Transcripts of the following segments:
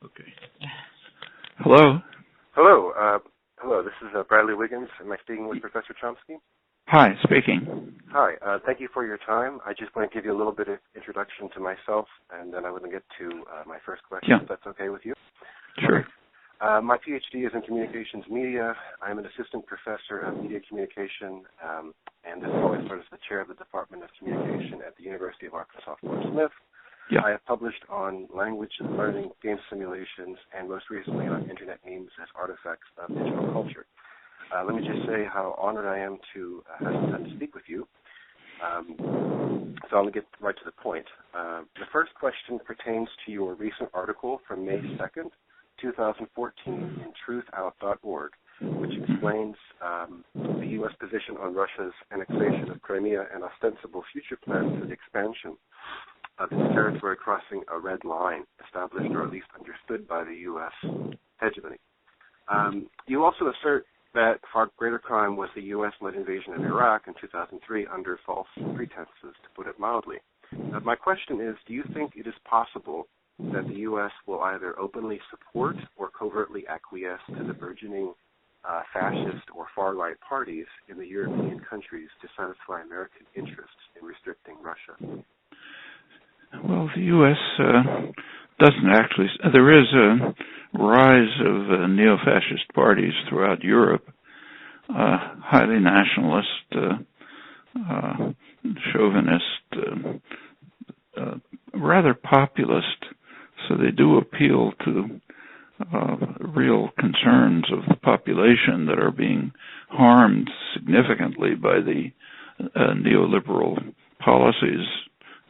Okay. Hello. Hello. This is Bradley Wiggins. Am I speaking with Professor Chomsky? Hi, speaking. Hi. Thank you for your time. I just want to give you a little bit of introduction to myself, and then I want to get to my first question, if that's okay with you. Sure. Okay. My PhD is in communications media. I'm an assistant professor of media communication, and this is how I started as the chair of the Department of Communication at the University of Arkansas Fort Smith. Yeah. I have published on language and learning, game simulations, and most recently on internet memes as artifacts of digital culture. Let me just say how honored I am to have the time to speak with you. So I'm going to get right to the point. The first question pertains to your recent article from May 2nd, 2014 in truthout.org, which explains the U.S. position on Russia's annexation of Crimea and ostensible future plans for the expansion of its territory crossing a red line established or at least understood by the U.S. hegemony. You also assert that far greater crime was the U.S.-led invasion of Iraq in 2003 under false pretenses, to put it mildly. My question is, do you think it is possible that the U.S. will either openly support or covertly acquiesce to the burgeoning fascist or far-right parties in the European countries to satisfy American interests in restricting Russia? Well, the U.S. doesn't actually. There is a rise of neo-fascist parties throughout Europe, highly nationalist, chauvinist, rather populist. So they do appeal to real concerns of the population that are being harmed significantly by the neoliberal policies,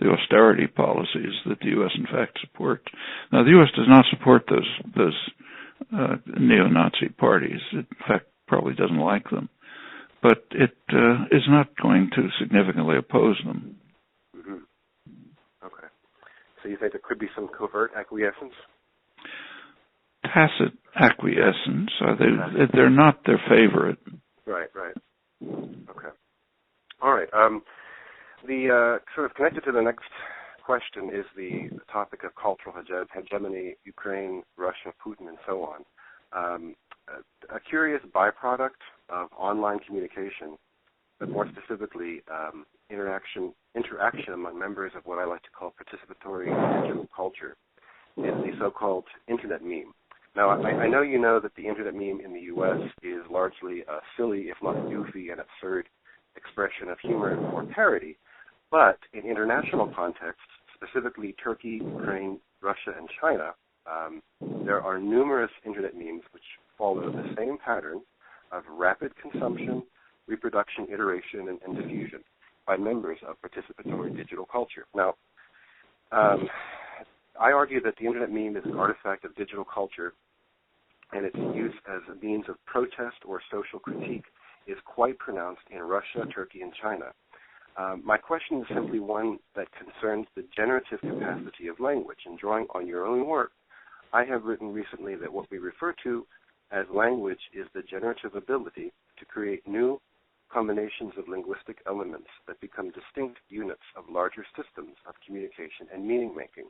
the austerity policies that the U.S. in fact supports. Now, the U.S. does not support those neo-Nazi parties. It, in fact, probably doesn't like them. But it is not going to significantly oppose them. Mm-hmm. Okay. So you think there could be some covert acquiescence? Tacit acquiescence. They're not their favorite. Right. Okay. All right. The sort of connected to the next question is the topic of cultural hegemony, Ukraine, Russia, Putin, and so on. A curious byproduct of online communication, but more specifically interaction among members of what I like to call participatory digital culture, is the so-called internet meme. Now, I know you know that the internet meme in the U.S. is largely a silly, if not goofy and absurd expression of humor or parody, but in international contexts, specifically Turkey, Ukraine, Russia, and China, there are numerous internet memes which follow the same pattern of rapid consumption, reproduction, iteration, and diffusion by members of participatory digital culture. Now, I argue that the internet meme is an artifact of digital culture, and its use as a means of protest or social critique is quite pronounced in Russia, Turkey, and China. My question is simply one that concerns the generative capacity of language. And drawing on your own work, I have written recently that what we refer to as language is the generative ability to create new combinations of linguistic elements that become distinct units of larger systems of communication and meaning-making.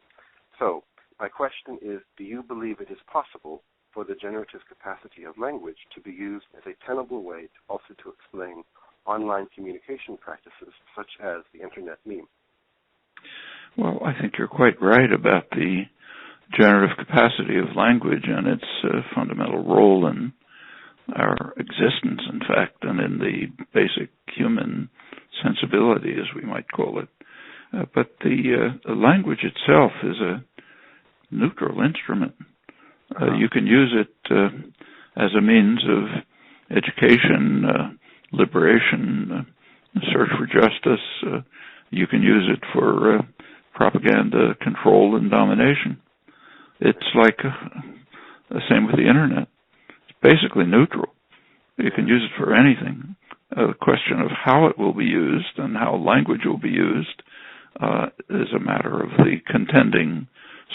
So, my question is, do you believe it is possible for the generative capacity of language to be used as a tenable way also to explain online communication practices such as the internet meme? Well, I think you're quite right about the generative capacity of language and its fundamental role in our existence, in fact, and in the basic human sensibility, as we might call it. But the language itself is a neutral instrument. You can use it as a means of education, liberation, search for justice. You can use it for propaganda, control, and domination. It's like the same with the internet. It's basically neutral. You can use it for anything. The question of how it will be used and how language will be used is a matter of the contending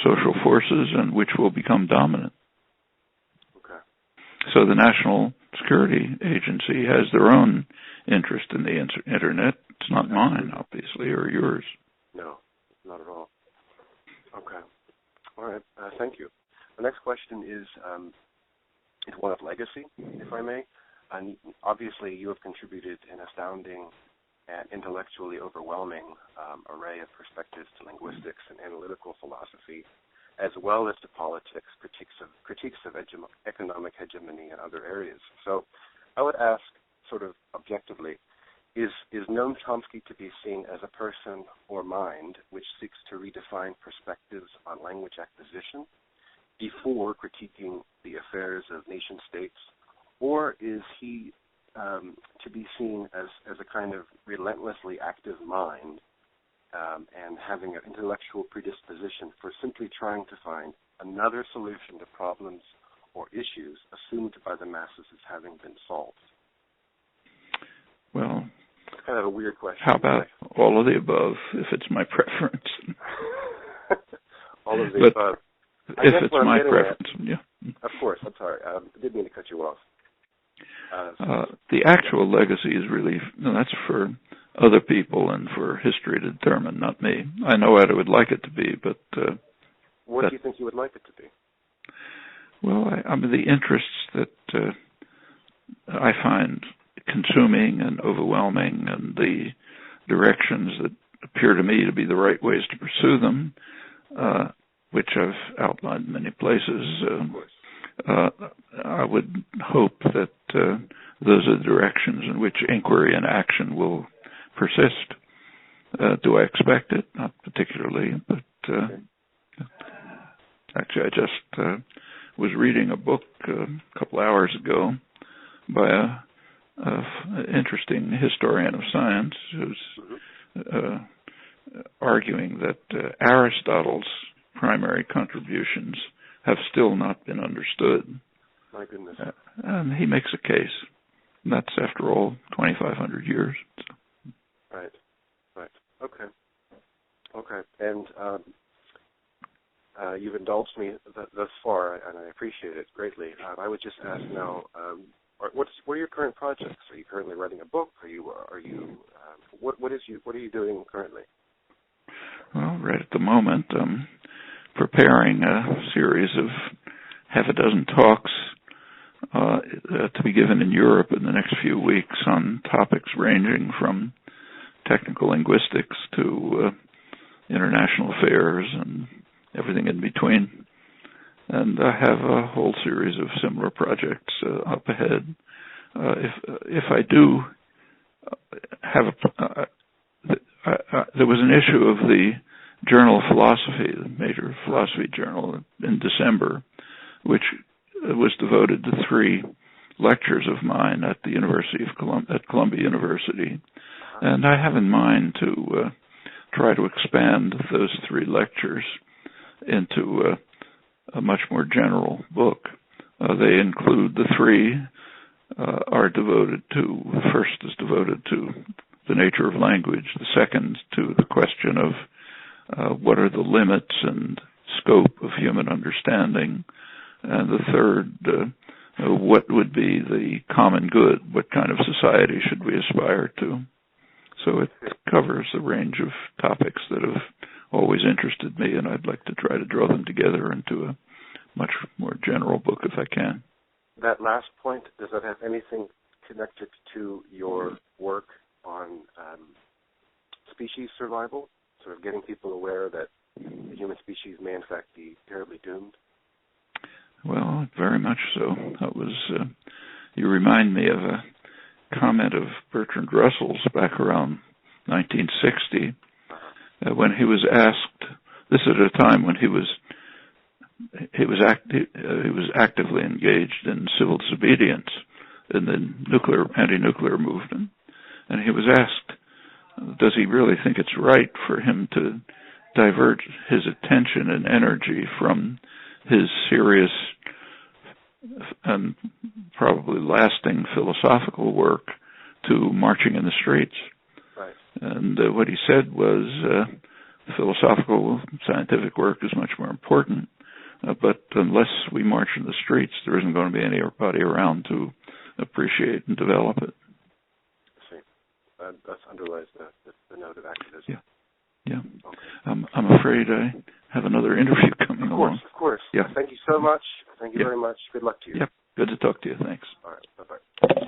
social forces and which will become dominant. Okay. So the National Security Agency has their own interest in the internet. It's not mine, obviously, or yours. No, not at all. Okay. All right. Thank you. The next question is one of legacy, if I may. And obviously, you have contributed an astounding and intellectually overwhelming array of perspectives to linguistics and analytical philosophy, as well as to politics, critiques of economic hegemony and other areas. So I would ask, sort of objectively, is Noam Chomsky to be seen as a person or mind which seeks to redefine perspectives on language acquisition before critiquing the affairs of nation-states, or is he to be seen as a kind of relentlessly active mind and having an intellectual predisposition for simply trying to find another solution to problems or issues assumed by the masses as having been solved? Well, it's kind of a weird question. How about all of the above, if it's my preference? All of the above. If it's my preference, yeah. Of course, I'm sorry. I didn't mean to cut you off. The actual legacy is really, that's for other people and for history to determine, not me. I know what I would like it to be, but... what do you think you would like it to be? Well, I mean, the interests that I find consuming and overwhelming and the directions that appear to me to be the right ways to pursue them, which I've outlined in many places, I would hope that those are the directions in which inquiry and action will persist. Do I expect it? Not particularly, but actually I just was reading a book a couple hours ago by an interesting historian of science who's arguing that Aristotle's primary contributions have still not been understood. My goodness. And he makes a case. And that's, after all, 2,500 years. So. Right. Okay. And you've indulged me thus far, and I appreciate it greatly. I would just ask now, what are your current projects? Are you currently writing a book? What are you doing currently? Well, right at the moment, I'm preparing a series of half a dozen talks to be given in Europe in the next few weeks on topics ranging from technical linguistics to international affairs and everything in between. And I have a whole series of similar projects up ahead. If I do have there was an issue of the Journal of Philosophy, the major philosophy journal, in December, which was devoted to 3 lectures of mine at the University of at Columbia University, and I have in mind to try to expand those 3 lectures into a much more general book. They include the 3 are devoted to. The first is devoted to the nature of language. The second to the question of what are the limits and scope of human understanding, and the third, what would be the common good? What kind of society should we aspire to? So it covers a range of topics that have always interested me, and I'd like to try to draw them together into a much more general book if I can. That last point, does that have anything connected to your work on species survival, sort of getting people aware that the human species may in fact be terribly doomed? Well, very much so. That was, you remind me of a comment of Bertrand Russell's back around 1960, when he was asked, this is at a time when he was actively engaged in civil disobedience in the anti-nuclear movement, and he was asked, does he really think it's right for him to divert his attention and energy from his serious and probably lasting philosophical work to marching in the streets? Right. And what he said was, philosophical, scientific work is much more important, but unless we march in the streets, there isn't going to be anybody around to appreciate and develop it. I see. That underlies the note of activism. Yeah. Okay. I'm afraid I have another interview coming along. Of course. Yeah. Thank you so so much. Thank you very much. Good luck to you. Yep. Good to talk to you. Thanks. All right. Bye-bye.